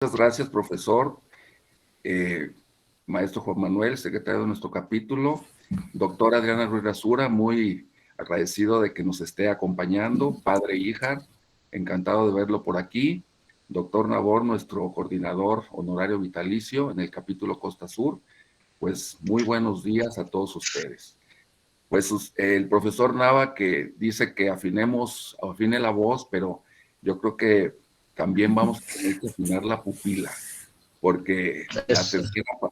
Muchas gracias, profesor. Eh, Maestro Juan Manuel, secretario de nuestro capítulo. Doctora Adriana Ruiz Rasura, muy agradecido de que nos esté acompañando. Padre e hija, encantado de verlo por aquí. Doctor Nabor, nuestro coordinador honorario vitalicio en el capítulo Costa Sur. Pues muy buenos días a todos ustedes. Pues el profesor Nava que dice que afine la voz, pero yo creo que también vamos a tener que afinar la pupila, porque Eso.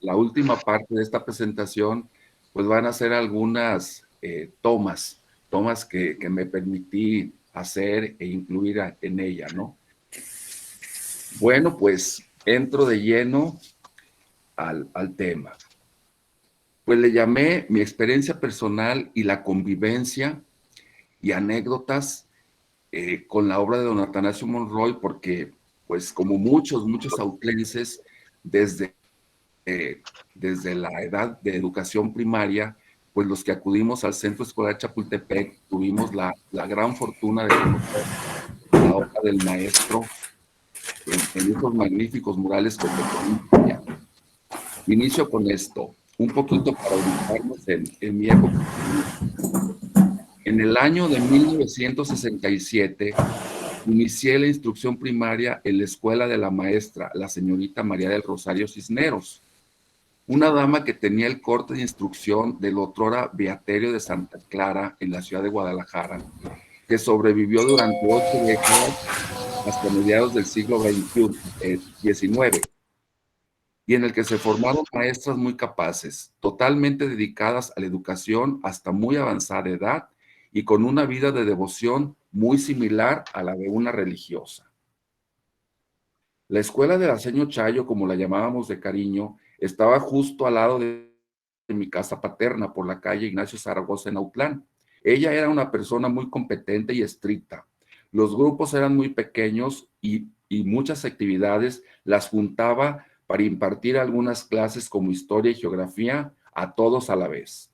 la última parte de esta presentación, pues van a ser algunas tomas que me permití hacer e incluir en ella, ¿no? Bueno, pues entro de lleno al tema. Pues le llamé mi experiencia personal y la convivencia y anécdotas con la obra de don Atanasio Monroy, porque pues como muchos autlenses, desde, desde la edad de educación primaria, pues los que acudimos al Centro Escolar Chapultepec tuvimos la gran fortuna de conocer la obra del maestro en esos magníficos murales que tenemos allá. Inicio con esto, un poquito para ubicarnos en mi época. En el año de 1967, inicié la instrucción primaria en la escuela de la maestra, la señorita María del Rosario Cisneros, una dama que tenía el corte de instrucción del otrora Beaterio de Santa Clara en la ciudad de Guadalajara, que sobrevivió durante 8 décadas hasta mediados del siglo XIX, y en el que se formaron maestras muy capaces, totalmente dedicadas a la educación hasta muy avanzada edad y con una vida de devoción muy similar a la de una religiosa. La escuela de la Seño Chayo, como la llamábamos de cariño, estaba justo al lado de mi casa paterna, por la calle Ignacio Zaragoza en Autlán. Ella era una persona muy competente y estricta. Los grupos eran muy pequeños y muchas actividades las juntaba para impartir algunas clases como historia y geografía a todos a la vez.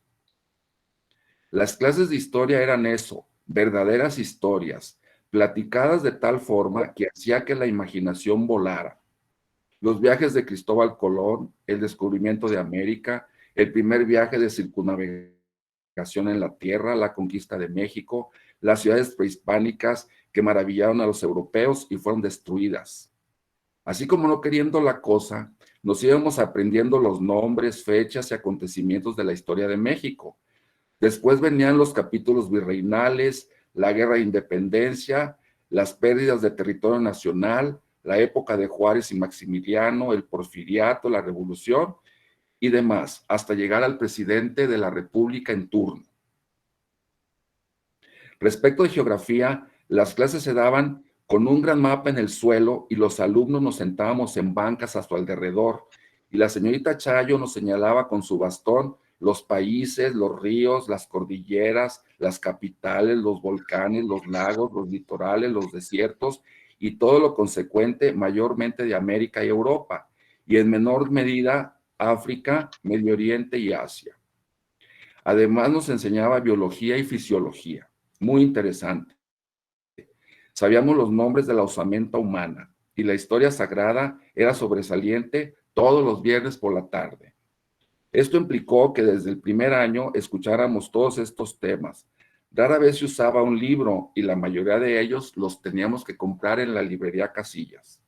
Las clases de historia eran eso, verdaderas historias, platicadas de tal forma que hacía que la imaginación volara. Los viajes de Cristóbal Colón, el descubrimiento de América, el primer viaje de circunnavegación en la Tierra, la conquista de México, las ciudades prehispánicas que maravillaron a los europeos y fueron destruidas. Así como no queriendo la cosa, nos íbamos aprendiendo los nombres, fechas y acontecimientos de la historia de México. Después venían los capítulos virreinales, la guerra de independencia, las pérdidas de territorio nacional, la época de Juárez y Maximiliano, el porfiriato, la revolución y demás, hasta llegar al presidente de la República en turno. Respecto de geografía, las clases se daban con un gran mapa en el suelo y los alumnos nos sentábamos en bancas a su alrededor y la señorita Chayo nos señalaba con su bastón los países, los ríos, las cordilleras, las capitales, los volcanes, los lagos, los litorales, los desiertos y todo lo consecuente mayormente de América y Europa y en menor medida África, Medio Oriente y Asia. Además nos enseñaba biología y fisiología. Muy interesante. Sabíamos los nombres de la osamenta humana y la historia sagrada era sobresaliente todos los viernes por la tarde. Esto implicó que desde el primer año escucháramos todos estos temas. Rara vez se usaba un libro y la mayoría de ellos los teníamos que comprar en la librería Casillas.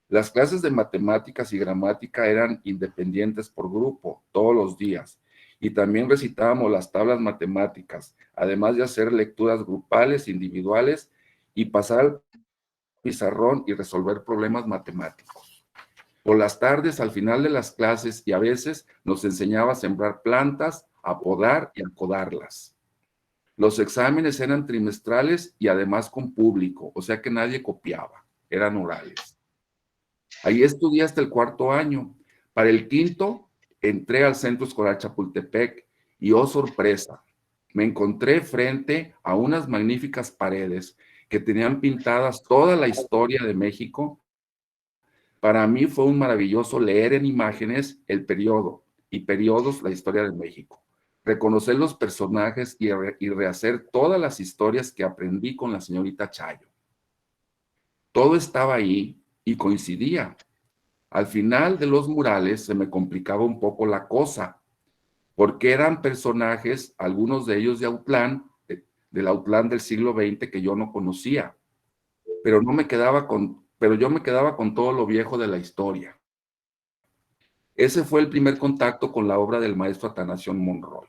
Las clases de matemáticas y gramática eran independientes por grupo, todos los días, y también recitábamos las tablas matemáticas, además de hacer lecturas grupales, individuales, y pasar al pizarrón y resolver problemas matemáticos. Por las tardes, al final de las clases, y a veces nos enseñaba a sembrar plantas, a podar y a codarlas. Los exámenes eran trimestrales y además con público, o sea que nadie copiaba, eran orales. Ahí estudié hasta el cuarto año. Para el quinto, entré al Centro Escolar Chapultepec y, oh sorpresa, me encontré frente a unas magníficas paredes que tenían pintadas toda la historia de México. Para mí fue un maravilloso leer en imágenes el periodo y periodos la historia de México, reconocer los personajes y rehacer todas las historias que aprendí con la señorita Chayo. Todo estaba ahí y coincidía. Al final de los murales se me complicaba un poco la cosa, porque eran personajes, algunos de ellos de Autlán, del Autlán del siglo XX que yo no conocía, pero yo me quedaba con todo lo viejo de la historia. Ese fue el primer contacto con la obra del maestro Atanasio Monroy,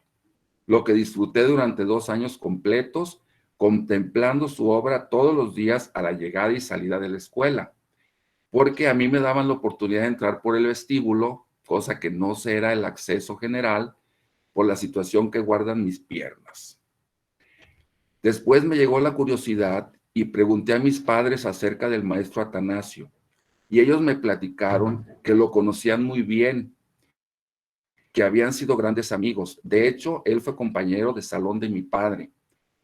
lo que disfruté durante 2 años completos, contemplando su obra todos los días a la llegada y salida de la escuela, porque a mí me daban la oportunidad de entrar por el vestíbulo, cosa que no era el acceso general, por la situación que guardan mis piernas. Después me llegó la curiosidad y pregunté a mis padres acerca del maestro Atanasio, y ellos me platicaron que lo conocían muy bien, que habían sido grandes amigos. De hecho, él fue compañero de salón de mi padre,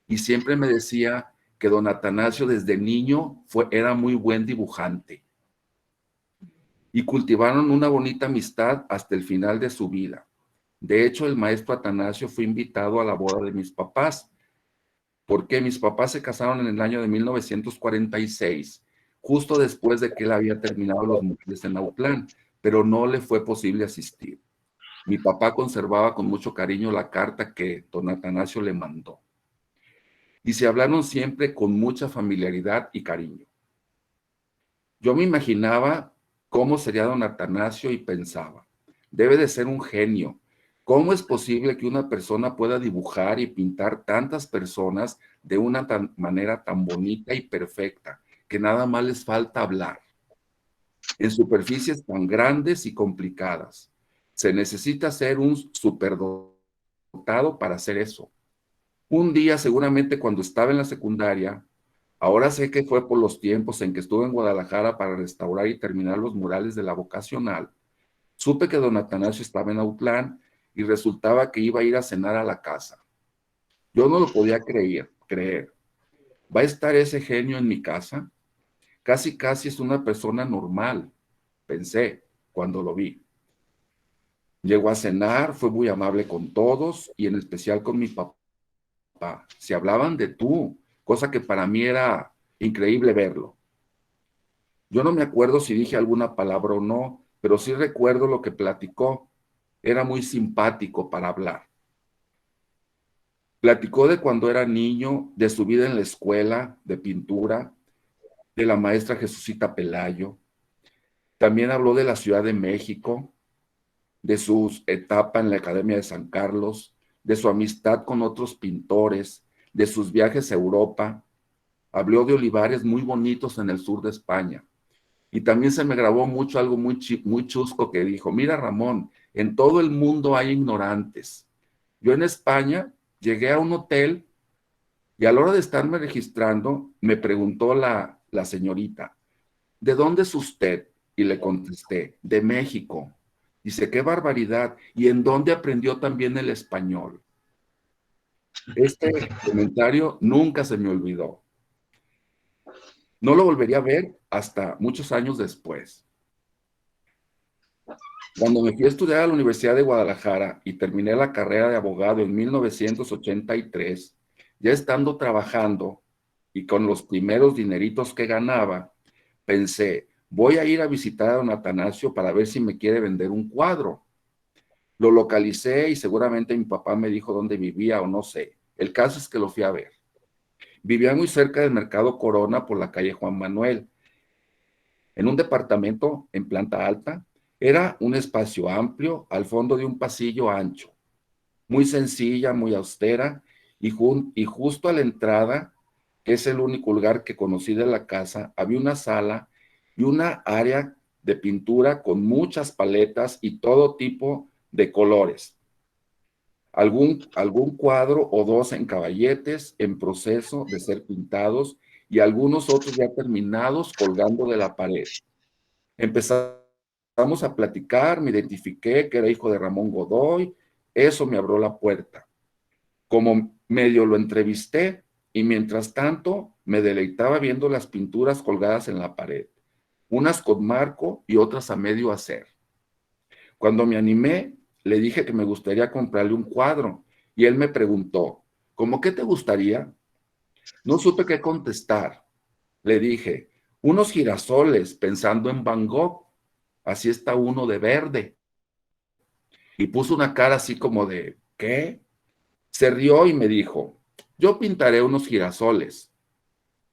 y siempre me decía que don Atanasio desde niño era muy buen dibujante, y cultivaron una bonita amistad hasta el final de su vida. De hecho, el maestro Atanasio fue invitado a la boda de mis papás, porque mis papás se casaron en el año de 1946, justo después de que él había terminado los murales en Autlán, pero no le fue posible asistir. Mi papá conservaba con mucho cariño la carta que don Atanasio le mandó, y se hablaron siempre con mucha familiaridad y cariño. Yo me imaginaba cómo sería don Atanasio y pensaba, debe de ser un genio. ¿Cómo es posible que una persona pueda dibujar y pintar tantas personas de una manera tan bonita y perfecta, que nada más les falta hablar, en superficies tan grandes y complicadas? Se necesita ser un superdotado para hacer eso. Un día, seguramente cuando estaba en la secundaria, ahora sé que fue por los tiempos en que estuve en Guadalajara para restaurar y terminar los murales de la vocacional, supe que don Atanasio estaba en Autlán y resultaba que iba a ir a cenar a la casa. Yo no lo podía creer. ¿Va a estar ese genio en mi casa? Casi, casi es una persona normal, pensé cuando lo vi. Llegó a cenar, fue muy amable con todos y en especial con mi papá. Se hablaban de tú, cosa que para mí era increíble verlo. Yo no me acuerdo si dije alguna palabra o no, pero sí recuerdo lo que platicó. Era muy simpático para hablar. Platicó de cuando era niño, de su vida en la escuela de pintura, de la maestra Jesucita Pelayo. También habló de la Ciudad de México, de su etapa en la Academia de San Carlos, de su amistad con otros pintores, de sus viajes a Europa. Habló de olivares muy bonitos en el sur de España. Y también se me grabó mucho algo muy chusco que dijo, mira Ramón, en todo el mundo hay ignorantes. Yo en España llegué a un hotel y a la hora de estarme registrando me preguntó la señorita, ¿de dónde es usted? Y le contesté, de México. Dice, qué barbaridad. ¿Y en dónde aprendió también el español? Este comentario nunca se me olvidó. No lo volvería a ver hasta muchos años después. Cuando me fui a estudiar a la Universidad de Guadalajara y terminé la carrera de abogado en 1983, ya estando trabajando y con los primeros dineritos que ganaba, pensé, voy a ir a visitar a don Atanasio para ver si me quiere vender un cuadro. Lo localicé y seguramente mi papá me dijo dónde vivía o no sé. El caso es que lo fui a ver. Vivía muy cerca del Mercado Corona por la calle Juan Manuel, en un departamento en planta alta. Era un espacio amplio al fondo de un pasillo ancho, muy sencilla, muy austera, y justo a la entrada, que es el único lugar que conocí de la casa, había una sala y una área de pintura con muchas paletas y todo tipo de colores. Algún cuadro o dos en caballetes en proceso de ser pintados y algunos otros ya terminados colgando de la pared. Empezamos a platicar, me identifiqué que era hijo de Ramón Godoy, eso me abrió la puerta. Como medio lo entrevisté y mientras tanto me deleitaba viendo las pinturas colgadas en la pared, unas con marco y otras a medio hacer. Cuando me animé, le dije que me gustaría comprarle un cuadro y él me preguntó, ¿cómo qué te gustaría? No supe qué contestar. Le dije, unos girasoles pensando en Van Gogh. así está uno de verde. Y puso una cara así como de, ¿qué? Se rió y me dijo, yo pintaré unos girasoles.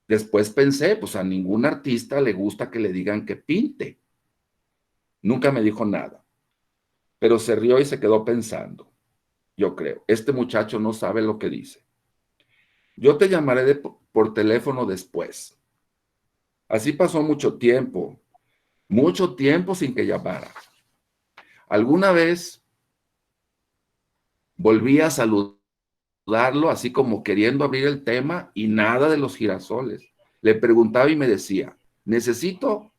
Después pensé, pues a ningún artista le gusta que le digan que pinte. Nunca me dijo nada, pero se rió y se quedó pensando. Yo creo, este muchacho no sabe lo que dice. Yo te llamaré por teléfono después. Así pasó mucho tiempo sin que llamara. Alguna vez volví a saludarlo así como queriendo abrir el tema y nada de los girasoles. Le preguntaba y me decía, necesito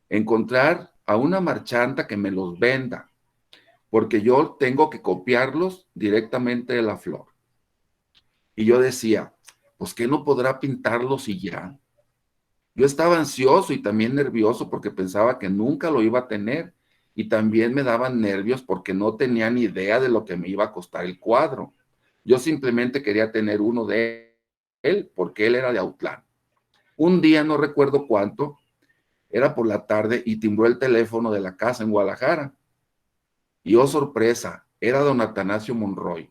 encontrar a una marchanta que me los venda, porque yo tengo que copiarlos directamente de la flor. Y yo decía, pues ¿qué no podrá pintarlos y ya? Yo estaba ansioso y también nervioso porque pensaba que nunca lo iba a tener y también me daban nervios porque no tenía ni idea de lo que me iba a costar el cuadro. Yo simplemente quería tener uno de él porque él era de Autlán. Un día, no recuerdo cuánto, era por la tarde y timbró el teléfono de la casa en Guadalajara. Y oh sorpresa, era don Atanasio Monroy.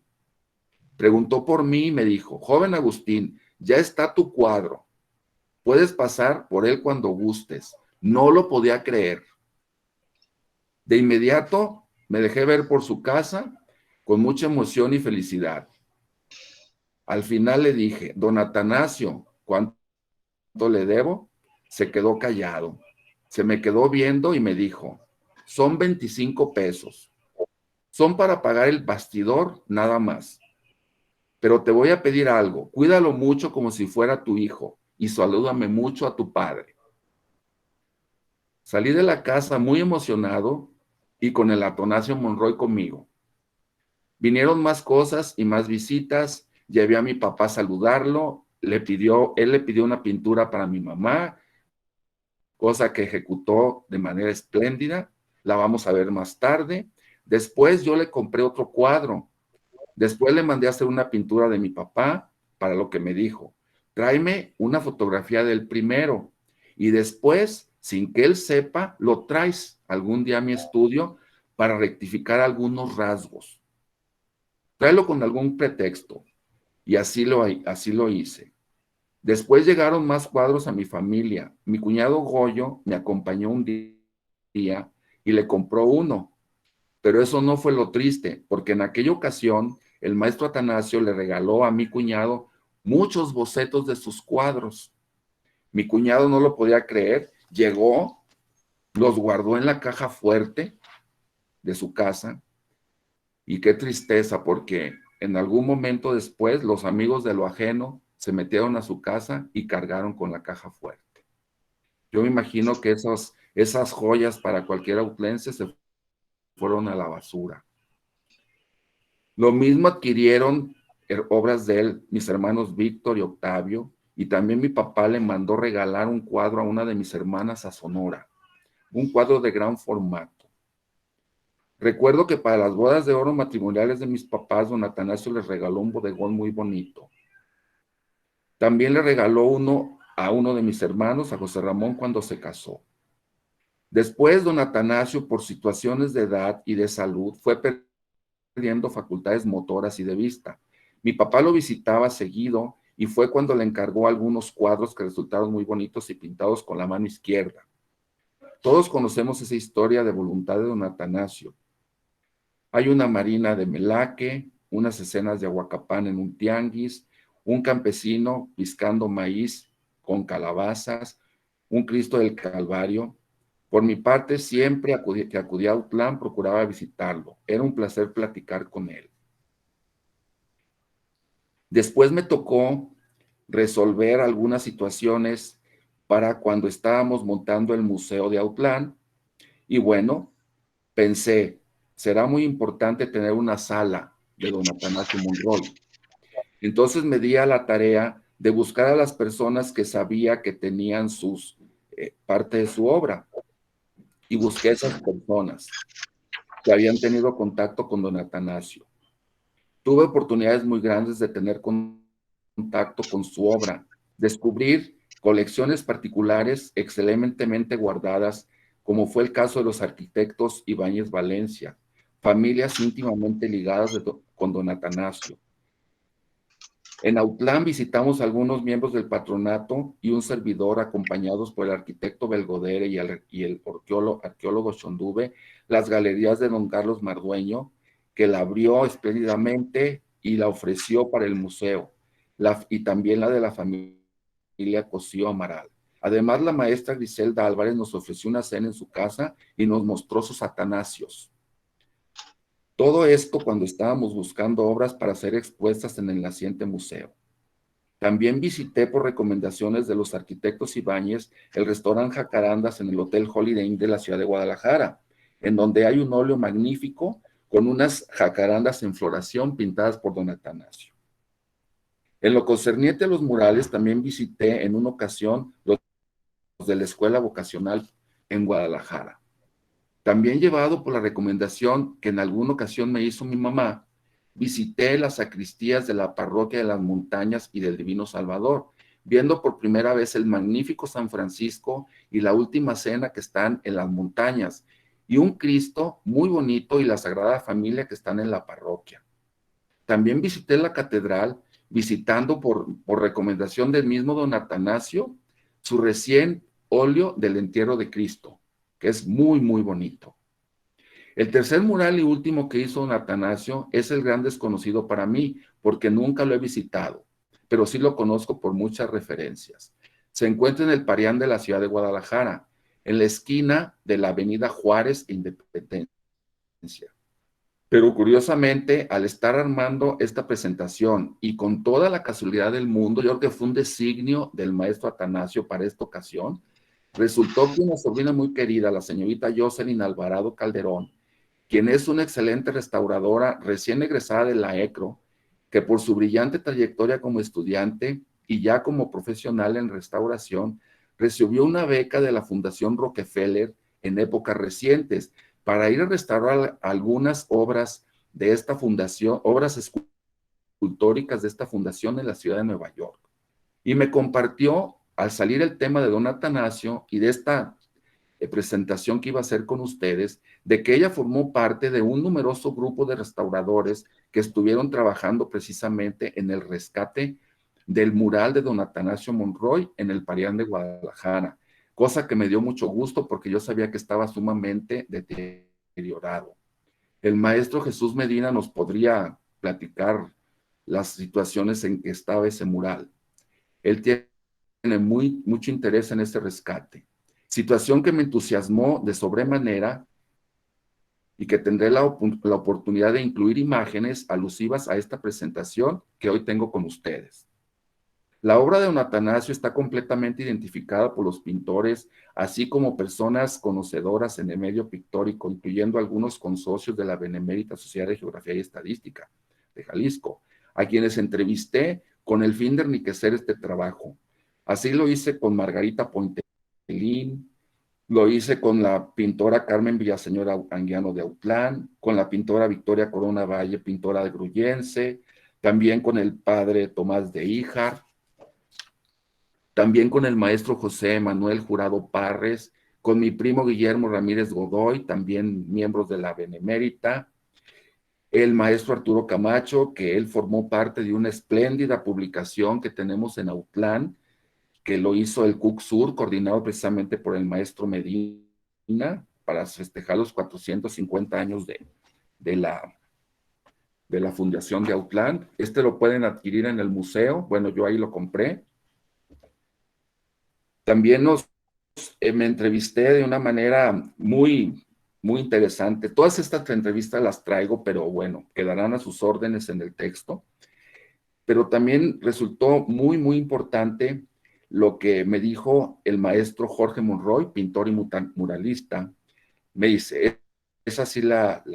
Preguntó por mí y me dijo, joven Agustín, ya está tu cuadro. Puedes pasar por él cuando gustes. No lo podía creer. De inmediato me dejé ver por su casa con mucha emoción y felicidad. Al final le dije, don Atanasio, ¿cuánto le debo? Se quedó callado. Se me quedó viendo y me dijo, son 25 pesos. Son para pagar el bastidor, nada más. Pero te voy a pedir algo, cuídalo mucho como si fuera tu hijo y salúdame mucho a tu padre. Salí de la casa muy emocionado y con el Atanasio Monroy conmigo. Vinieron más cosas y más visitas. Llevé a mi papá a saludarlo. Él le pidió una pintura para mi mamá, cosa que ejecutó de manera espléndida. La vamos a ver más tarde. Después yo le compré otro cuadro. Después le mandé a hacer una pintura de mi papá para lo que me dijo. Tráeme una fotografía del primero. Y después, sin que él sepa, lo traes algún día a mi estudio para rectificar algunos rasgos. Tráelo con algún pretexto. Y así lo hice. Después llegaron más cuadros a mi familia. Mi cuñado Goyo me acompañó un día y le compró uno. Pero eso no fue lo triste, porque en aquella ocasión el maestro Atanasio le regaló a mi cuñado muchos bocetos de sus cuadros. Mi cuñado no lo podía creer, llegó, los guardó en la caja fuerte de su casa y qué tristeza, porque en algún momento después los amigos de lo ajeno se metieron a su casa y cargaron con la caja fuerte. Yo me imagino que esas joyas para cualquier autlense se fueron a la basura. Lo mismo adquirieron obras de él, mis hermanos Víctor y Octavio, y también mi papá le mandó regalar un cuadro a una de mis hermanas a Sonora, un cuadro de gran formato. Recuerdo que para las bodas de oro matrimoniales de mis papás, don Atanasio les regaló un bodegón muy bonito. También le regaló uno a uno de mis hermanos, a José Ramón, cuando se casó. Después, don Atanasio, por situaciones de edad y de salud, fue perdiendo facultades motoras y de vista. Mi papá lo visitaba seguido y fue cuando le encargó algunos cuadros que resultaron muy bonitos y pintados con la mano izquierda. Todos conocemos esa historia de voluntad de don Atanasio. Hay una marina de Melaque, unas escenas de Ahuacapán en un tianguis, un campesino piscando maíz con calabazas, un Cristo del Calvario. Por mi parte, siempre que acudía a Autlán, procuraba visitarlo. Era un placer platicar con él. Después me tocó resolver algunas situaciones para cuando estábamos montando el Museo de Autlán. Y bueno, pensé, será muy importante tener una sala de don Atanasio Monroy. Entonces me di a la tarea de buscar a las personas que sabía que tenían parte de su obra. Y busqué a esas personas que habían tenido contacto con don Atanasio. Tuve oportunidades muy grandes de tener contacto con su obra, descubrir colecciones particulares excelentemente guardadas como fue el caso de los arquitectos Ibáñez Valencia, familias íntimamente ligadas con don Atanasio. En Autlán visitamos algunos miembros del patronato y un servidor acompañados por el arquitecto Belgodere y el arqueólogo Shonduve, las galerías de don Carlos Mardueño, que la abrió espléndidamente y la ofreció para el museo, y también la de la familia Cosío Amaral. Además, la maestra Griselda Álvarez nos ofreció una cena en su casa y nos mostró sus atanasios. Todo esto cuando estábamos buscando obras para ser expuestas en el naciente museo. También visité por recomendaciones de los arquitectos Ibáñez el restaurante Jacarandas en el Hotel Holiday Inn de la ciudad de Guadalajara, en donde hay un óleo magnífico con unas jacarandas en floración pintadas por don Atanasio. En lo concerniente a los murales, también visité en una ocasión los de la Escuela Vocacional en Guadalajara. También llevado por la recomendación que en alguna ocasión me hizo mi mamá, visité las sacristías de la Parroquia de las Montañas y del Divino Salvador, viendo por primera vez el magnífico San Francisco y la Última Cena que están en las montañas, y un Cristo muy bonito y la Sagrada Familia que están en la parroquia. También visité la catedral, visitando por recomendación del mismo don Atanasio, su recién óleo del entierro de Cristo, que es muy, muy bonito. El tercer mural y último que hizo don Atanasio es el gran desconocido para mí, porque nunca lo he visitado, pero sí lo conozco por muchas referencias. Se encuentra en el Parián de la ciudad de Guadalajara, en la esquina de la avenida Juárez e Independencia. Pero curiosamente, al estar armando esta presentación y con toda la casualidad del mundo, yo creo que fue un designio del maestro Atanasio para esta ocasión, resultó que una sobrina muy querida, la señorita Jocelyn Alvarado Calderón, quien es una excelente restauradora recién egresada de la ECRO, que por su brillante trayectoria como estudiante y ya como profesional en restauración, recibió una beca de la Fundación Rockefeller en épocas recientes para ir a restaurar algunas obras de esta fundación, obras escultóricas de esta fundación en la ciudad de Nueva York. Y me compartió, al salir el tema de don Atanasio y de esta presentación que iba a hacer con ustedes, de que ella formó parte de un numeroso grupo de restauradores que estuvieron trabajando precisamente en el rescate del mural de don Atanasio Monroy en el Parián de Guadalajara, cosa que me dio mucho gusto porque yo sabía que estaba sumamente deteriorado. El maestro Jesús Medina nos podría platicar las situaciones en que estaba ese mural. Él tiene mucho interés en ese rescate. Situación que me entusiasmó de sobremanera y que tendré la oportunidad de incluir imágenes alusivas a esta presentación que hoy tengo con ustedes. La obra de don Atanasio está completamente identificada por los pintores, así como personas conocedoras en el medio pictórico, incluyendo algunos consocios de la Benemérita Sociedad de Geografía y Estadística de Jalisco, a quienes entrevisté con el fin de enriquecer este trabajo. Así lo hice con Margarita Pointelín, lo hice con la pintora Carmen Villaseñor Anguiano de Autlán, con la pintora Victoria Corona Valle, pintora de Gruyense, también con el padre Tomás de Híjar, también con el maestro José Manuel Jurado Parres, con mi primo Guillermo Ramírez Godoy, también miembros de la Benemérita, el maestro Arturo Camacho, que él formó parte de una espléndida publicación que tenemos en Autlán, que lo hizo el CUC Sur, coordinado precisamente por el maestro Medina, para festejar los 450 años de la Fundación de Autlán. Este lo pueden adquirir en el museo, bueno, yo ahí lo compré. También me entrevisté de una manera muy, muy interesante. Todas estas entrevistas las traigo, pero bueno, quedarán a sus órdenes en el texto. Pero también resultó muy, muy importante lo que me dijo el maestro Jorge Monroy, pintor y muralista. Me dice, esa sí la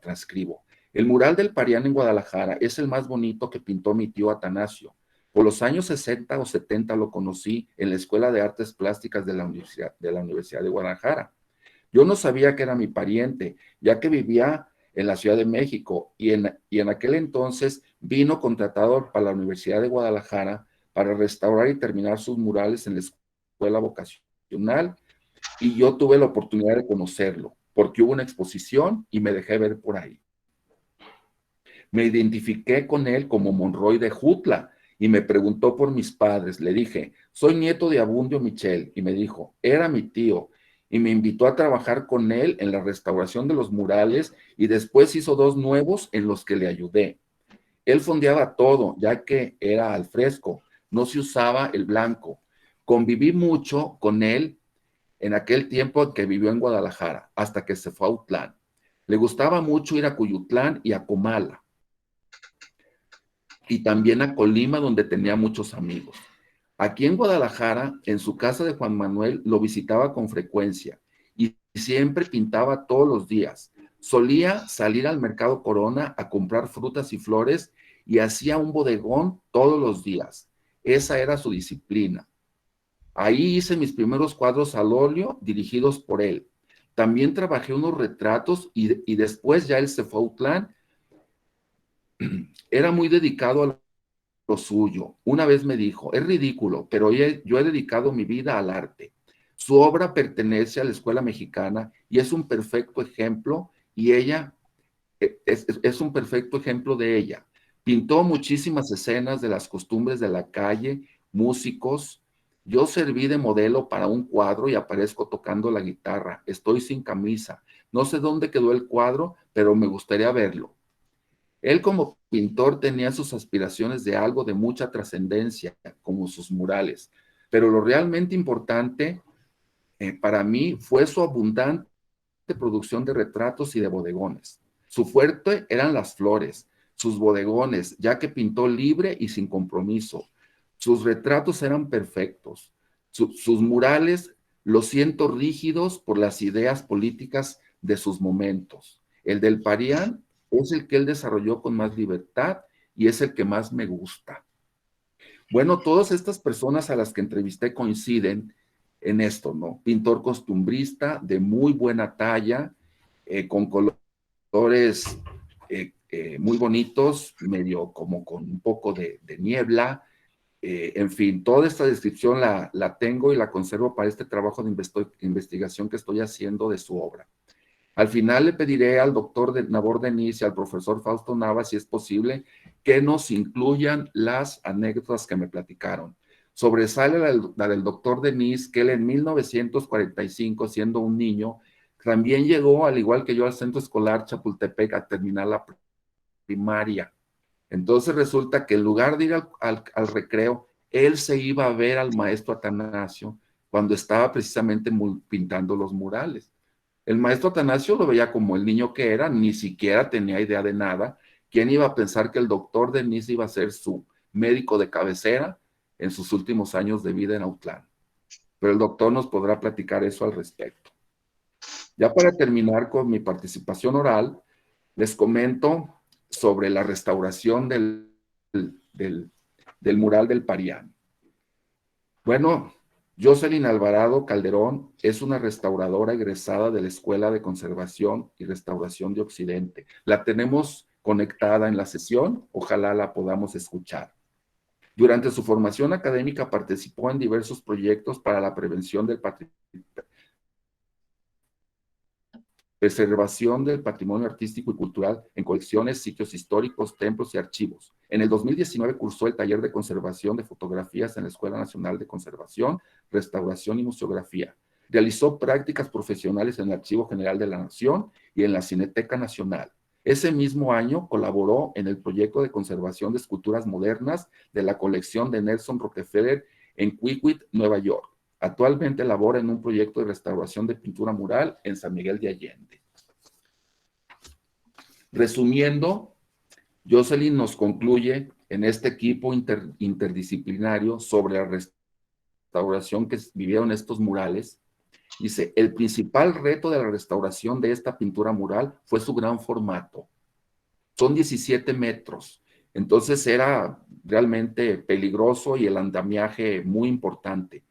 transcribo. El mural del Parián en Guadalajara es el más bonito que pintó mi tío Atanasio. Por los años 60 o 70 lo conocí en la Escuela de Artes Plásticas de la Universidad de Guadalajara. Yo no sabía que era mi pariente, ya que vivía en la Ciudad de México y en aquel entonces vino contratado para la Universidad de Guadalajara para restaurar y terminar sus murales en la escuela vocacional y yo tuve la oportunidad de conocerlo, porque hubo una exposición y me dejé ver por ahí. Me identifiqué con él como Monroy de Jutla y me preguntó por mis padres. Le dije, soy nieto de Abundio Michel, y me dijo, era mi tío, y me invitó a trabajar con él en la restauración de los murales y después hizo dos nuevos en los que le ayudé. Él fondeaba todo, ya que era al fresco, no se usaba el blanco. Conviví mucho con él en aquel tiempo que vivió en Guadalajara, hasta que se fue a Autlán. Le gustaba mucho ir a Cuyutlán y a Comala, y también a Colima, donde tenía muchos amigos. Aquí en Guadalajara, en su casa de Juan Manuel, lo visitaba con frecuencia y siempre pintaba todos los días. Solía salir al mercado Corona a comprar frutas y flores y hacía un bodegón todos los días. Esa era su disciplina. Ahí hice mis primeros cuadros al óleo dirigidos por él. También trabajé unos retratos y después ya él se fue a Autlán. Era muy dedicado a lo suyo. Una vez me dijo, es ridículo, pero yo he dedicado mi vida al arte. Su obra pertenece a la escuela mexicana y es un perfecto ejemplo, y ella es un perfecto ejemplo de ella. Pintó muchísimas escenas de las costumbres de la calle, músicos. Yo serví de modelo para un cuadro y aparezco tocando la guitarra. Estoy sin camisa. No sé dónde quedó el cuadro, pero me gustaría verlo. Él como pintor tenía sus aspiraciones de algo de mucha trascendencia, como sus murales, pero lo realmente importante para mí fue su abundante producción de retratos y de bodegones. Su fuerte eran las flores, sus bodegones, ya que pintó libre y sin compromiso. Sus retratos eran perfectos. Sus murales los siento rígidos por las ideas políticas de sus momentos. El del Parián es el que él desarrolló con más libertad y es el que más me gusta. Bueno, todas estas personas a las que entrevisté coinciden en esto, ¿no? Pintor costumbrista de muy buena talla, con colores muy bonitos, medio como con un poco de niebla. En fin, toda esta descripción la tengo y la conservo para este trabajo de investigación que estoy haciendo de su obra. Al final le pediré al doctor Nabor Denis y al profesor Fausto Nava, si es posible, que nos incluyan las anécdotas que me platicaron. Sobresale la del doctor Denis, que él en 1945, siendo un niño, también llegó, al igual que yo, al centro escolar Chapultepec a terminar la primaria. Entonces resulta que en lugar de ir al recreo, él se iba a ver al maestro Atanasio cuando estaba precisamente pintando los murales. El maestro Atanasio lo veía como el niño que era, ni siquiera tenía idea de nada. ¿Quién iba a pensar que el doctor Denis iba a ser su médico de cabecera en sus últimos años de vida en Autlán? Pero el doctor nos podrá platicar eso al respecto. Ya para terminar con mi participación oral, les comento sobre la restauración del mural del Parián. Bueno, Jocelyn Alvarado Calderón es una restauradora egresada de la Escuela de Conservación y Restauración de Occidente. La tenemos conectada en la sesión, ojalá la podamos escuchar. Durante su formación académica participó en diversos proyectos para la prevención del preservación del patrimonio artístico y cultural en colecciones, sitios históricos, templos y archivos. En el 2019 cursó el taller de conservación de fotografías en la Escuela Nacional de Conservación, Restauración y Museografía. Realizó prácticas profesionales en el Archivo General de la Nación y en la Cineteca Nacional. Ese mismo año colaboró en el proyecto de conservación de esculturas modernas de la colección de Nelson Rockefeller en Queequeg, Nueva York. Actualmente labora en un proyecto de restauración de pintura mural en San Miguel de Allende. Resumiendo, Jocelyn nos concluye en este equipo interdisciplinario sobre la restauración que vivieron estos murales. Dice, el principal reto de la restauración de esta pintura mural fue su gran formato. Son 17 metros. Entonces era realmente peligroso y el andamiaje muy importante.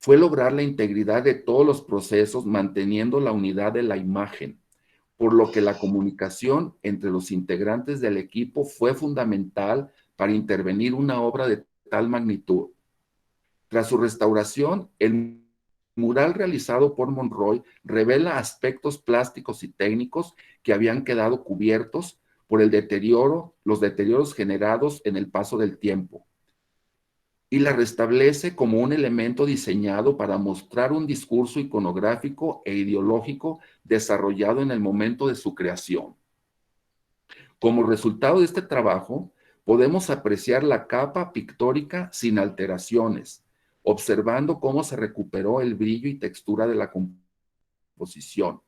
Fue lograr la integridad de todos los procesos manteniendo la unidad de la imagen, por lo que la comunicación entre los integrantes del equipo fue fundamental para intervenir una obra de tal magnitud. Tras su restauración, el mural realizado por Monroy revela aspectos plásticos y técnicos que habían quedado cubiertos por el deterioro, los deterioros generados en el paso del tiempo, y la restablece como un elemento diseñado para mostrar un discurso iconográfico e ideológico desarrollado en el momento de su creación. Como resultado de este trabajo, podemos apreciar la capa pictórica sin alteraciones, observando cómo se recuperó el brillo y textura de la composición.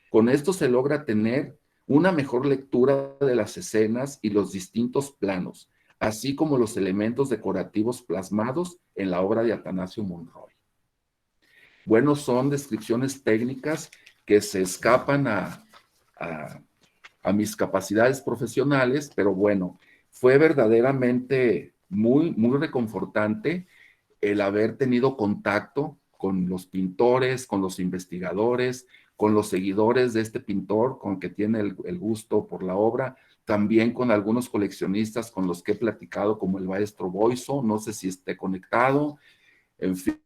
Con esto se logra tener una mejor lectura de las escenas y los distintos planos, así como los elementos decorativos plasmados en la obra de Atanasio Monroy. Bueno, son descripciones técnicas que se escapan a mis capacidades profesionales, pero bueno, fue verdaderamente muy reconfortante el haber tenido contacto con los pintores, con los investigadores, con los seguidores de este pintor, con que tiene el gusto por la obra, también con algunos coleccionistas con los que he platicado, como el maestro Boiso, no sé si esté conectado, en fin,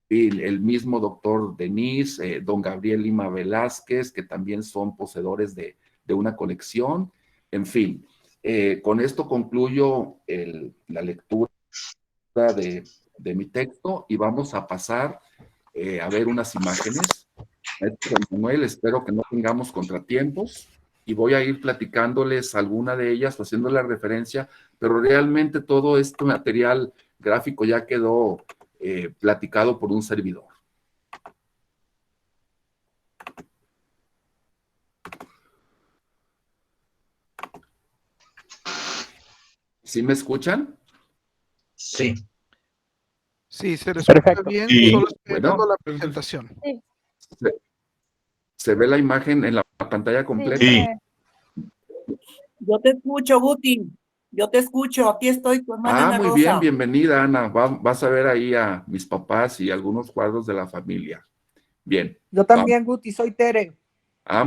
el mismo doctor Denis, don Gabriel Lima Velázquez, que también son poseedores de una colección, en fin. Con esto concluyo la lectura de mi texto y vamos a pasar a ver unas imágenes. Maestro Manuel, espero que no tengamos contratiempos y voy a ir platicándoles alguna de ellas, haciendo la referencia, pero realmente todo este material gráfico ya quedó platicado por un servidor. ¿Sí me escuchan? Sí. Sí, se le escucha Perfecto. bien, Sí. solo estoy dando Bueno, la presentación. Sí, ¿se ve la imagen en la pantalla completa? Sí. Yo te escucho, Guti. Yo te escucho. Aquí estoy, tu hermana Ana Muy Rosa. bien, bienvenida, Ana. Vas a ver ahí a mis papás y algunos cuadros de la familia. Bien. Yo también, Guti, soy Tere.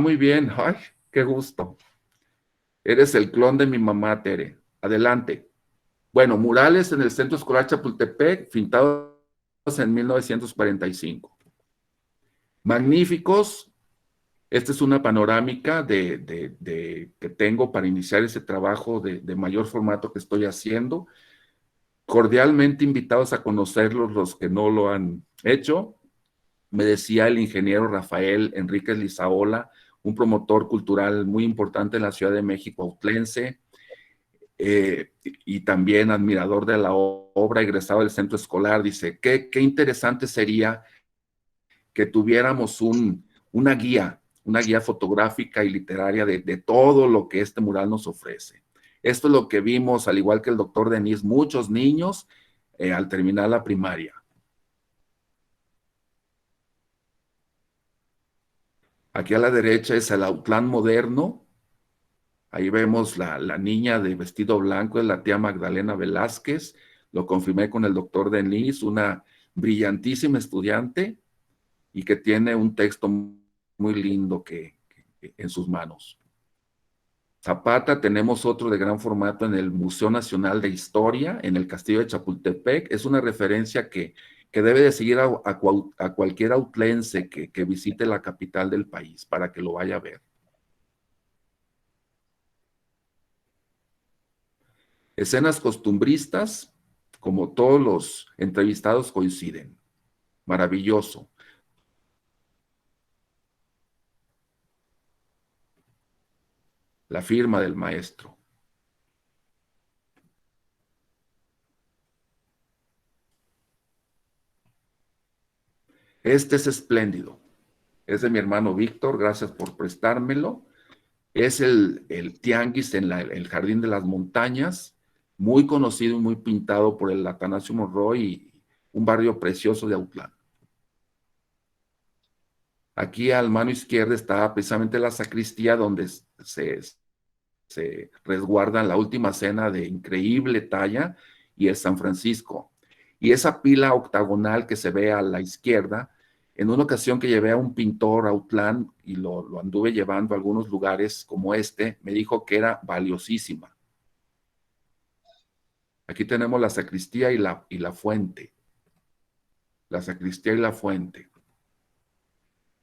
Muy bien. Ay, qué gusto. Eres el clon de mi mamá, Tere. Adelante. Bueno, murales en el Centro Escolar Chapultepec, pintados en 1945. Magníficos. Esta es una panorámica que tengo para iniciar ese trabajo de mayor formato que estoy haciendo. Cordialmente invitados a conocerlos los que no lo han hecho. Me decía el ingeniero Rafael Enríquez Lizaola, un promotor cultural muy importante en la Ciudad de México, autlense, y también admirador de la obra, egresado del centro escolar, dice, qué interesante sería que tuviéramos una guía fotográfica y literaria de todo lo que este mural nos ofrece. Esto es lo que vimos, al igual que el doctor Denis, muchos niños al terminar la primaria. Aquí a la derecha es el Autlán moderno. Ahí vemos la niña de vestido blanco, es la tía Magdalena Velázquez. Lo confirmé con el doctor Denis, una brillantísima estudiante y que tiene un texto muy lindo en sus manos. Zapata, tenemos otro de gran formato en el Museo Nacional de Historia, en el Castillo de Chapultepec. Es una referencia que debe de seguir a cualquier autlense que visite la capital del país para que lo vaya a ver. Escenas costumbristas, como todos los entrevistados coinciden. Maravilloso. La firma del maestro. Este es espléndido. Es de mi hermano Víctor, gracias por prestármelo. Es el tianguis en el Jardín de las Montañas, muy conocido y muy pintado por el Atanasio Monroy, y un barrio precioso de Autlán. Aquí a la mano izquierda está precisamente la sacristía donde se resguarda la última cena de increíble talla y el San Francisco. Y esa pila octagonal que se ve a la izquierda, en una ocasión que llevé a un pintor a Autlán y lo anduve llevando a algunos lugares como este, me dijo que era valiosísima. Aquí tenemos la sacristía y la fuente. La sacristía y la fuente.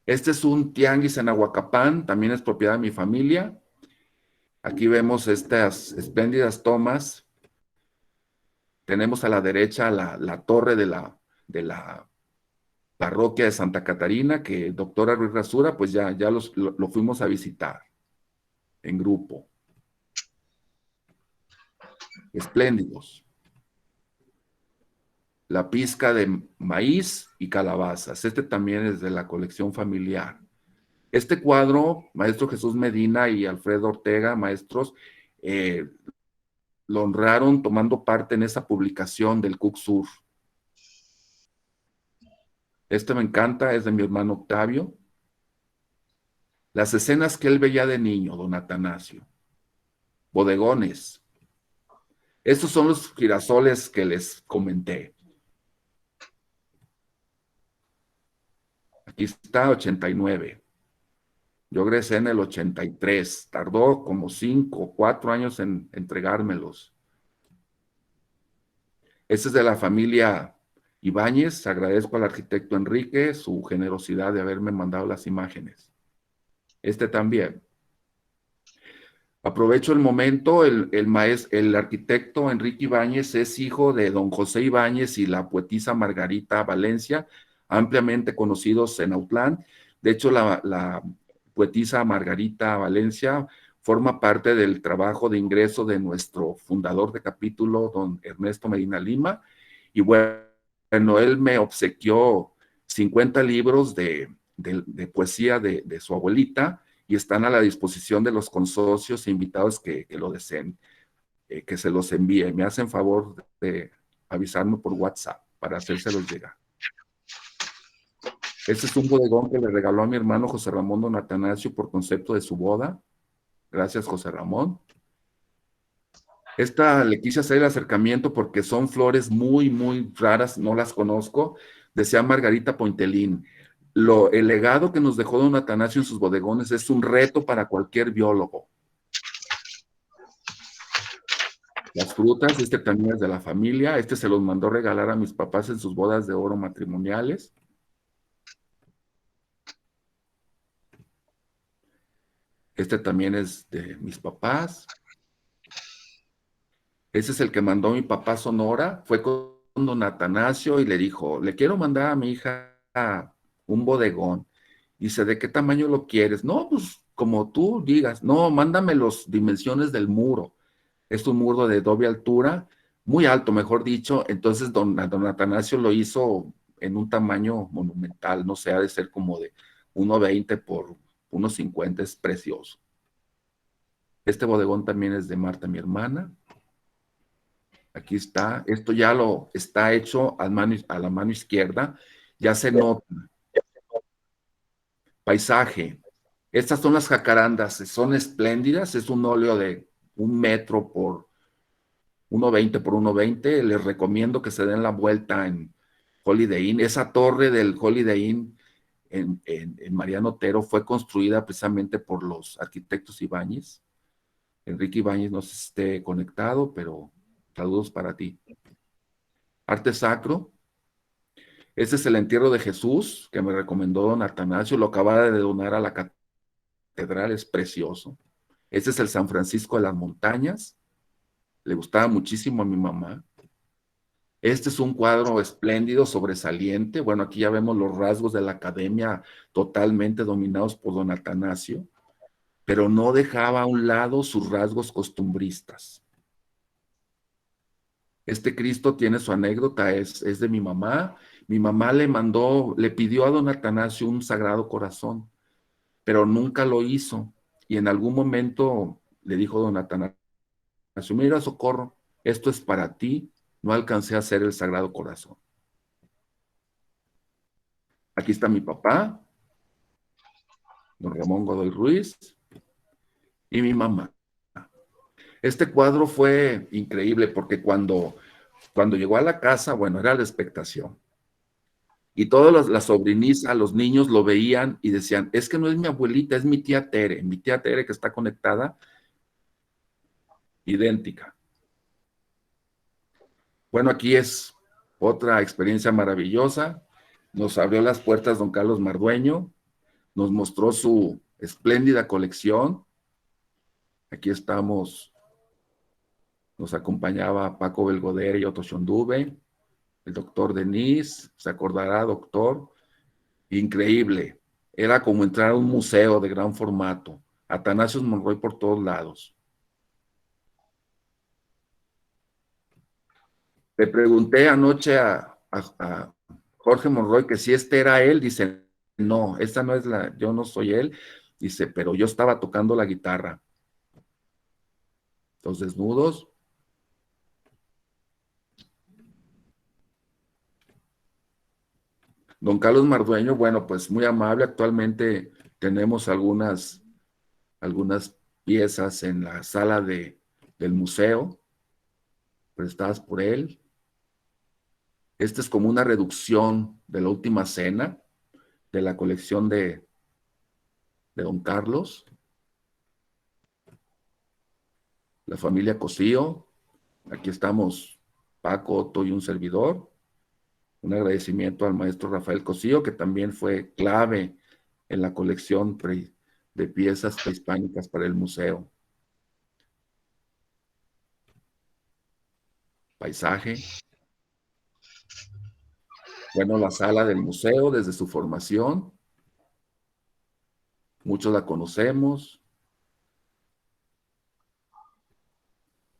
Este es un tianguis en Ahuacapán, también es propiedad de mi familia. Aquí vemos estas espléndidas tomas. Tenemos a la derecha la torre de la parroquia de Santa Catarina, que doctora Ruiz Rasura, pues ya lo fuimos a visitar en grupo. Espléndidos. La pizca de maíz y calabazas. Este también es de la colección familiar. Este cuadro, maestro Jesús Medina y Alfredo Ortega, maestros, lo honraron tomando parte en esa publicación del Cook Sur. Este me encanta, es de mi hermano Octavio. Las escenas que él veía de niño, don Atanasio. Bodegones. Estos son los girasoles que les comenté. Aquí está, 89. Yo egresé en el 83. Tardó como 5, 4 años en entregármelos. Este es de la familia Ibáñez. Agradezco al arquitecto Enrique su generosidad de haberme mandado las imágenes. Este también. Aprovecho el momento, el arquitecto Enrique Ibáñez es hijo de don José Ibáñez y la poetisa Margarita Valencia, ampliamente conocidos en Autlán. De hecho, la poetisa Margarita Valencia forma parte del trabajo de ingreso de nuestro fundador de capítulo, don Ernesto Medina Lima, y bueno, él me obsequió 50 libros de poesía de su abuelita, y están a la disposición de los consorcios e invitados que lo deseen, que se los envíe. Me hacen favor de avisarme por WhatsApp para hacérselos llegar. Este es un bodegón que le regaló a mi hermano José Ramón don Atanasio por concepto de su boda. Gracias, José Ramón. Esta le quise hacer el acercamiento porque son flores muy, muy raras, no las conozco. Decía Margarita Pointelín. El legado que nos dejó don Atanasio en sus bodegones es un reto para cualquier biólogo. Las frutas, este también es de la familia. Este se los mandó regalar a mis papás en sus bodas de oro matrimoniales. Este también es de mis papás. Ese es el que mandó mi papá a Sonora. Fue con don Atanasio y le dijo, le quiero mandar a mi hija un bodegón. Dice, ¿de qué tamaño lo quieres? No, pues como tú digas. No, mándame las dimensiones del muro. Es un muro de doble altura, muy alto, mejor dicho. Entonces don Atanasio lo hizo en un tamaño monumental. No sé, ha de ser como de 1.20 por 1.50. Es precioso. Este bodegón también es de Marta, mi hermana. Aquí está. Esto ya lo está hecho a la mano izquierda. Ya se nota. Paisaje. Estas son las jacarandas. Son espléndidas. Es un óleo de 1 metro por 1.20 por 1.20. Les recomiendo que se den la vuelta en Holiday Inn. Esa torre del Holiday Inn en Mariano Otero fue construida precisamente por los arquitectos Ibáñez. Enrique Ibáñez no sé si esté conectado, pero saludos para ti. Arte sacro. Este es el entierro de Jesús, que me recomendó don Atanasio. Lo acaba de donar a la catedral, es precioso. Este es el San Francisco de las Montañas. Le gustaba muchísimo a mi mamá. Este es un cuadro espléndido, sobresaliente. Bueno, aquí ya vemos los rasgos de la academia totalmente dominados por don Atanasio, pero no dejaba a un lado sus rasgos costumbristas. Este Cristo tiene su anécdota, es de mi mamá. Mi mamá le pidió a don Atanasio un Sagrado Corazón, pero nunca lo hizo. Y en algún momento le dijo don Atanasio, mira, Socorro, esto es para ti, no alcancé a hacer el Sagrado Corazón. Aquí está mi papá, don Ramón Godoy Ruiz, y mi mamá. Este cuadro fue increíble porque cuando llegó a la casa, bueno, era la expectación. Y todas las sobrinisas, los niños lo veían y decían, es que no es mi abuelita, es mi tía Tere que está conectada, idéntica. Bueno, aquí es otra experiencia maravillosa. Nos abrió las puertas don Carlos Mardueño. nos mostró su espléndida colección. Aquí estamos, nos acompañaba Paco Belgodere y Otto Schonduve, el doctor Denis, se acordará, doctor, increíble. Era como entrar a un museo de gran formato. Atanasius Monroy por todos lados. Le pregunté anoche a Jorge Monroy que si este era él, dice, no, esta no es yo no soy él, dice, pero yo estaba tocando la guitarra. Los desnudos. Don Carlos Mardueño, bueno, pues muy amable, actualmente tenemos algunas piezas en la sala del museo, prestadas por él. Esta es como una reducción de la última cena, de la colección de Don Carlos. La familia Cosío, aquí estamos Paco, Otto y un servidor. Un agradecimiento al maestro Rafael Cosío, que también fue clave en la colección de piezas prehispánicas para el museo. Paisaje. Bueno, la sala del museo desde su formación. Muchos la conocemos.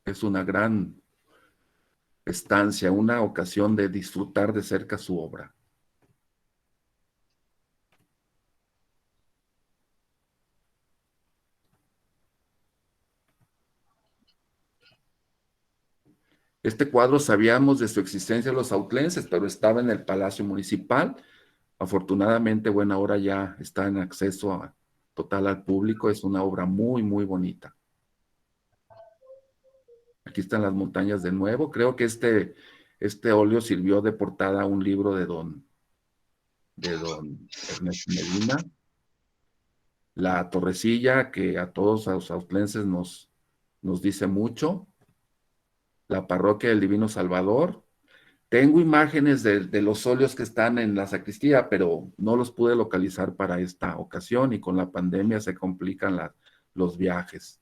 Es una gran estancia, una ocasión de disfrutar de cerca su obra. Este cuadro sabíamos de su existencia los autlenses, pero estaba en el Palacio Municipal. Afortunadamente, bueno, ahora ya está en acceso total al público. Es una obra muy, muy bonita. Aquí están las montañas de nuevo. Creo que este óleo sirvió de portada a un libro de don Ernesto Medina. La torrecilla, que a todos los autlenses nos dice mucho. La parroquia del Divino Salvador. Tengo imágenes de los óleos que están en la sacristía, pero no los pude localizar para esta ocasión y con la pandemia se complican los viajes.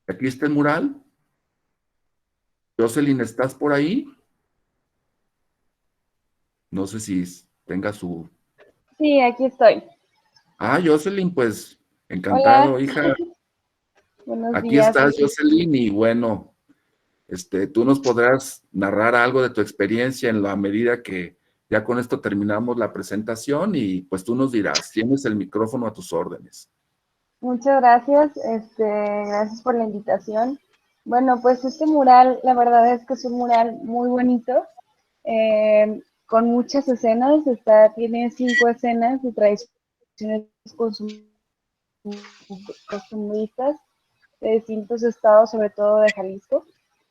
Aquí está el mural. Jocelyn, ¿estás por ahí? No sé si tenga su... Sí, aquí estoy. Ah, Jocelyn, pues Hola, encantado, hija. buenos Aquí días. estás, Jocelyn, y bueno, tú nos podrás narrar algo de tu experiencia en la medida que ya con esto terminamos la presentación y pues tú nos dirás, tienes el micrófono a tus órdenes. Muchas gracias, gracias por la invitación. Bueno, pues este mural, la verdad es que es un mural muy bonito, con muchas escenas, tiene 5 escenas de tradiciones costumbristas de distintos estados, sobre todo de Jalisco.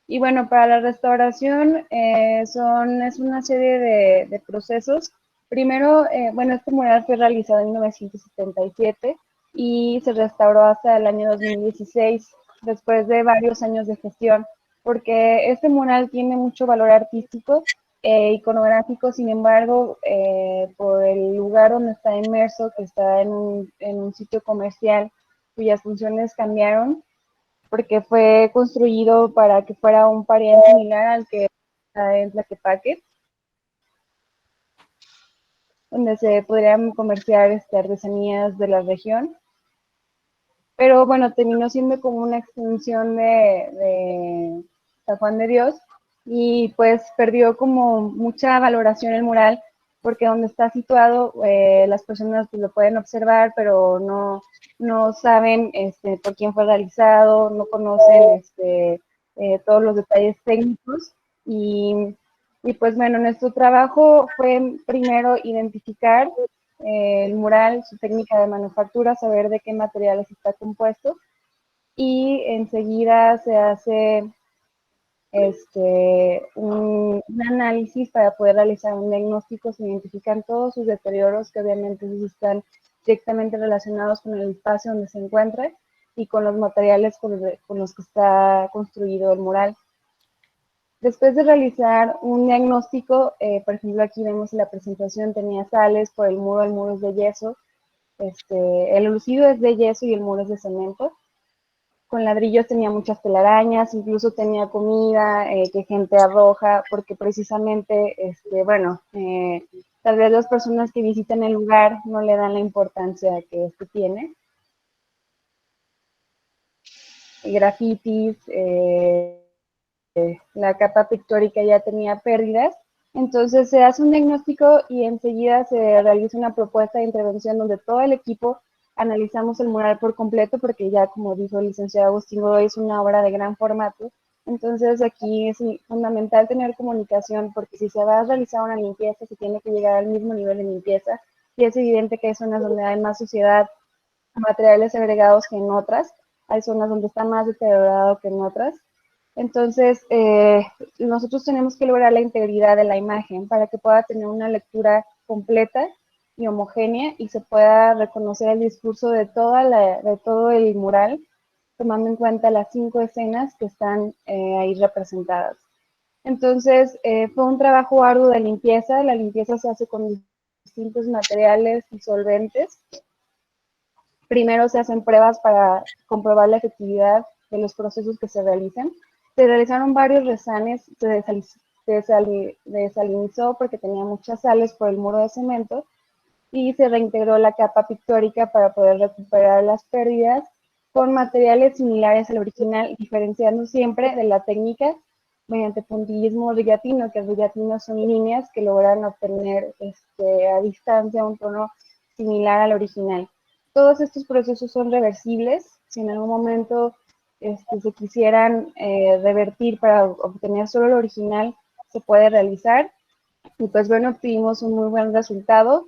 Y bueno, para la restauración es una serie de procesos. Primero, bueno, este mural fue realizado en 1977 y se restauró hasta el año 2016, después de varios años de gestión, porque este mural tiene mucho valor artístico e iconográfico. Sin embargo, por el lugar donde está inmerso, que está en un sitio comercial cuyas funciones cambiaron, porque fue construido para que fuera un pariente similar al que está en Tlaquepaque, donde se podrían comerciar artesanías de la región. Pero bueno, terminó siendo como una extensión de San Juan de Dios y pues perdió como mucha valoración el mural, porque donde está situado las personas pues, lo pueden observar, pero no saben por quién fue realizado, no conocen todos los detalles técnicos y pues bueno, nuestro trabajo fue primero identificar el mural, su técnica de manufactura, saber de qué materiales está compuesto y enseguida se hace un análisis para poder realizar un diagnóstico. Se identifican todos sus deterioros, que obviamente están directamente relacionados con el espacio donde se encuentra y con los materiales con los que está construido el mural. Después de realizar un diagnóstico, por ejemplo, aquí vemos en la presentación tenía sales por el muro es de yeso, el lucido es de yeso y el muro es de cemento. Con ladrillos tenía muchas telarañas, incluso tenía comida que gente arroja, porque precisamente, tal vez las personas que visitan el lugar no le dan la importancia que tiene. Grafitis, la capa pictórica ya tenía pérdidas, entonces se hace un diagnóstico y enseguida se realiza una propuesta de intervención donde todo el equipo analizamos el mural por completo, porque ya, como dijo el licenciado Agustín Godoy, es una obra de gran formato. Entonces aquí es fundamental tener comunicación, porque si se va a realizar una limpieza, se tiene que llegar al mismo nivel de limpieza, y es evidente que hay zonas donde hay más suciedad, materiales agregados que en otras, hay zonas donde está más deteriorado que en otras. Entonces, nosotros tenemos que lograr la integridad de la imagen para que pueda tener una lectura completa y homogénea y se pueda reconocer el discurso de todo el mural, tomando en cuenta las 5 escenas que están ahí representadas. Entonces, fue un trabajo arduo de limpieza. La limpieza se hace con distintos materiales y solventes. Primero se hacen pruebas para comprobar la efectividad de los procesos que se realizan. Se realizaron varios resanes, se desalinizó porque tenía muchas sales por el muro de cemento, y se reintegró la capa pictórica para poder recuperar las pérdidas con materiales similares al original, diferenciando siempre de la técnica mediante puntillismo brillatino, que el brillatino son líneas que logran obtener a distancia un tono similar al original. Todos estos procesos son reversibles. Si en algún momento se quisieran revertir para obtener solo el original, se puede realizar. Y pues bueno, obtuvimos un muy buen resultado.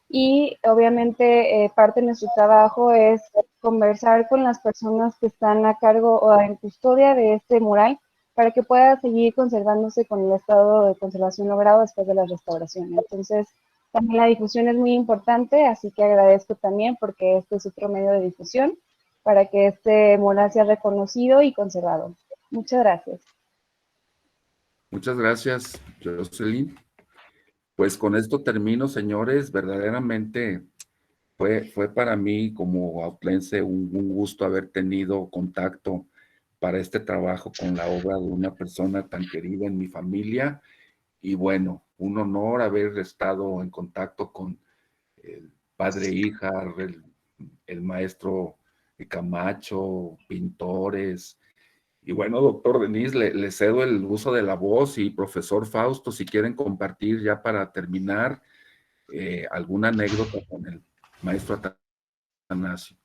Y obviamente parte de nuestro trabajo es conversar con las personas que están a cargo o en custodia de este mural para que pueda seguir conservándose con el estado de conservación logrado después de la restauración. Entonces, también la difusión es muy importante, así que agradezco también porque este es otro medio de difusión para que este mural sea reconocido y conservado. Muchas gracias. Muchas gracias, Jocelyn. Pues con esto termino, señores. Verdaderamente fue para mí como autlense un gusto haber tenido contacto para este trabajo con la obra de una persona tan querida en mi familia. Y bueno, un honor haber estado en contacto con el padre Híjar, el maestro Camacho, pintores. Y bueno, doctor Denis, le cedo el uso de la voz, y profesor Fausto, si quieren compartir ya para terminar alguna anécdota con el maestro Atanasio.